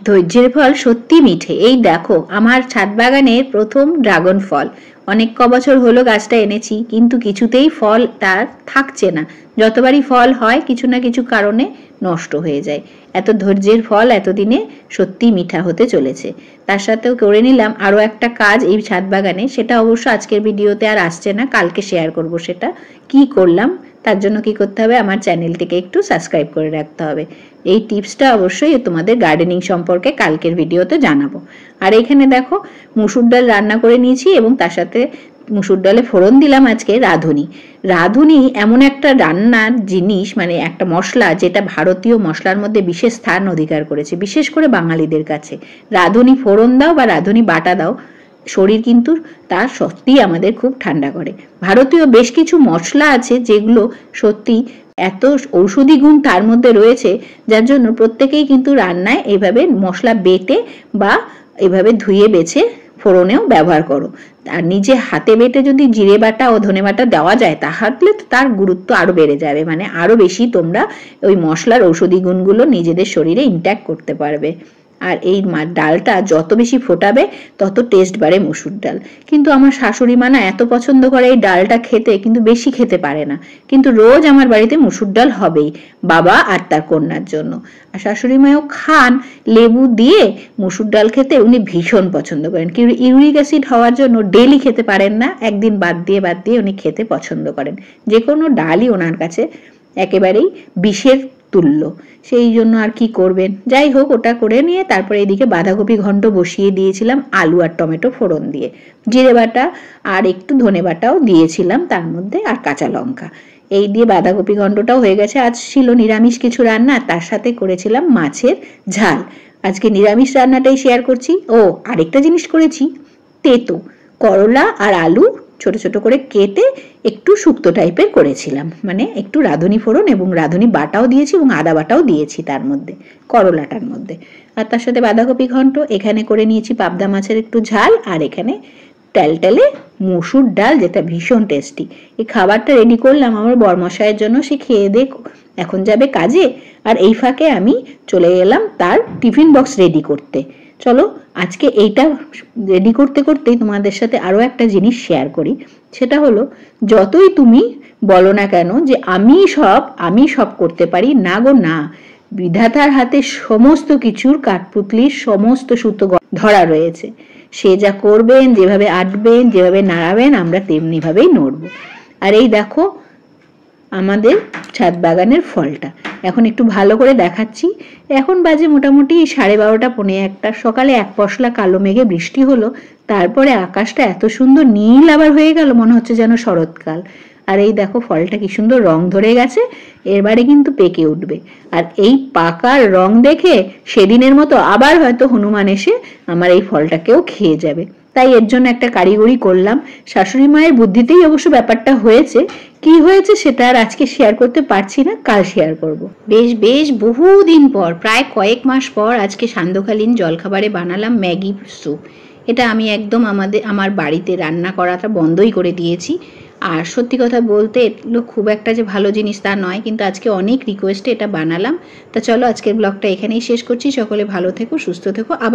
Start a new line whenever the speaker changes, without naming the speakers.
ধৈর্যের ফল সত্যি মিঠে। এই দেখো আমার ছাদ বাগানের প্রথম ড্রাগন ফল। অনেক বছর হলো গাছটা এনেছি, কিন্তু কিছুতেই ফল তার থাকছে না। যতবারই ফল হয় কিছু না কিছু কারণে নষ্ট হয়ে যায়। এত ধৈর্যের ফল এতদিনে সত্যি মিঠা হতে চলেছে। তার সাথেও করে নিলাম আরও একটা কাজ এই ছাদ বাগানে, সেটা অবশ্য আজকের ভিডিওতে আর আসছে না, কালকে শেয়ার করব সেটা কি করলাম। তার জন্য কি করতে হবে, আমার চ্যানেলটিকে একটু সাবস্ক্রাইব করে রাখতে হবে। এই টিপসটা অবশ্যই তোমাদের গার্ডেনিং সম্পর্কে কালকের ভিডিওতে জানাবো। আর এখানে দেখো মুসুর ডাল রান্না করে নিয়েছি এবং তার সাথে মুসুর ডালে ফোড়ন দিলাম আজকে রাঁধুনি। রাঁধুনি এমন একটা রান্নার জিনিস, মানে একটা মশলা যেটা ভারতীয় মশলার মধ্যে বিশেষ স্থান অধিকার করেছে, বিশেষ করে বাঙালিদের কাছে। রাঁধুনি ফোড়ন দাও বা রাঁধুনি বাটা দাও, শরীর কিন্তু তার সত্যিই আমাদের খুব ঠান্ডা করে। ভারতীয় বেশ কিছু মশলা আছে যেগুলো সত্যি এত ঔষধি গুণ তার মধ্যে রয়েছে, যার জন্য প্রত্যেকেই কিন্তু রান্নায় এইভাবে মশলা বেটে বা এভাবে ধুয়ে বেছে ফোড়নেও ব্যবহার করো। আর নিজে হাতে বেটে যদি জিরে বাটা ও ধনে বাটা দেওয়া যায় তাহলে তার গুরুত্ব আরো বেড়ে যাবে, মানে আরো বেশি তোমরা ওই মশলার ঔষধি গুণগুলো নিজেদের শরীরে ইনট্যাক্ট করতে পারবে। আর এই ডালটা যত বেশি ফোটাবে তত টেস্ট বাড়ে মুসুর ডাল। কিন্তু আমার শাশুড়ি মা না এত পছন্দ করে এই ডালটা খেতে, কিন্তু বেশি খেতে পারে না। কিন্তু রোজ আমার বাড়িতে মুসুর ডাল হবেই, বাবা আর তার কন্যার জন্য। আর শাশুড়ি মাও খান লেবু দিয়ে মুসুর ডাল খেতে উনি ভীষণ পছন্দ করেন। কিন্তু ইউরিক অ্যাসিড হওয়ার জন্য ডেলি খেতে পারেন না, একদিন বাদ দিয়ে উনি খেতে পছন্দ করেন। যে কোনো ডালই ওনার কাছে একেবারেই বিষের তুল্য। সেই জন্য আর কি করবেন, যাই হোক ওটা করে নিয়ে তারপরে এদিকে বাঁধাকপি ঘন্ট বসিয়ে দিয়েছিলাম আলু আর টমেটো ফোড়ন দিয়ে। জিরে বাটা আর একটু ধনে বাটাও দিয়েছিলাম তার মধ্যে, আর কাঁচা লঙ্কা। এই দিয়ে বাঁধাকপি ঘন্টটাও হয়ে গেছে। আজ ছিল নিরামিষ কিছু রান্না, তার সাথে করেছিলাম মাছের ঝাল। আজকে নিরামিষ রান্নাটাই শেয়ার করছি। ও আরেকটা জিনিস করেছি, তেতো করলা আর আলু ছোট ছোট করে কেটে একটু শুক্তো টাইপের করেছিলাম, মানে একটু রাঁধুনি ফোড়ন এবং রাঁধুনি বাটাও দিয়েছি এবং আদা বাটাও দিয়েছি তার মধ্যে, করলাটার মধ্যে। আর তার সাথে বাঁধাকপি ঘন্ট। এখানে করে নিয়েছি পাবদা মাছের একটু ঝাল, আর এখানে টেলটেলে মসুর ডাল, যেটা ভীষণ টেস্টি। এই খাবারটা রেডি করলাম আমার বরমশাইয়ের জন্য, সে খেয়ে দিয়ে এখন যাবে কাজে। আর এই ফাঁকে আমি চলে গেলাম তার টিফিন বক্স রেডি করতে। চলো আজকে এইটা রেডি করতে করতেই তোমাদের সাথে আরো একটা জিনিস শেয়ার করি। সেটা হলো, যতই তুমি বলো না কেন যে আমি সব করতে পারি, না গো না। বিধাতার হাতে সমস্ত কিছুর কাঠপুতলির সমস্ত সুতো ধরা রয়েছে। সে যা করবেন, যেভাবে আটবেন, যেভাবে নাড়াবেন, আমরা তেমনি ভাবেই নড়বো। আর এই দেখো আমাদের ছাদ বাগানের ফলটা এখন একটু ভালো করে দেখাচ্ছি। এখন বাজে মোটামুটি 12:30 পৌনে 1। সকালে এক পশলা কালো মেঘে বৃষ্টি হলো, তারপরে আকাশটা এত সুন্দর নীল আবার হয়ে গেল, মনে হচ্ছে যেন শরৎকাল। আর এই দেখো ফলটা কি সুন্দর রং ধরে গেছে, এবারে কিন্তু পেকে উঠবে। আর এই পাকার রং দেখে সেদিনের মতো আবার হয়তো হনুমান এসে আমার এই ফলটাকেও খেয়ে যাবে। তাই এর জন্য একটা কারিগরি করলাম। শাশুড়ি মায়ের বুদ্ধিতেই অবশ্য ব্যাপারটা হয়েছে। কি হয়েছে সেটা আর আজকে শেয়ার করতে পারছি না, কাল শেয়ার করব। বেশ বহুদিন পর, প্রায় কয়েক মাস পর আজকে সান্ধ্যকালীন জলখাবারে বানালাম ম্যাগি স্যুপ। এটা আমি একদম আমার বাড়িতে রান্না করাটা বন্ধই করে দিয়েছি। আর সত্যি কথা বলতে এগুলো খুব একটা যে ভালো জিনিস তা নয়, কিন্তু আজকে অনেক রিকোয়েস্টে এটা বানালাম। তা চলো আজকের ব্লগটা এখানেই শেষ করছি। সকলে ভালো থেকো, সুস্থ থেকো। আবার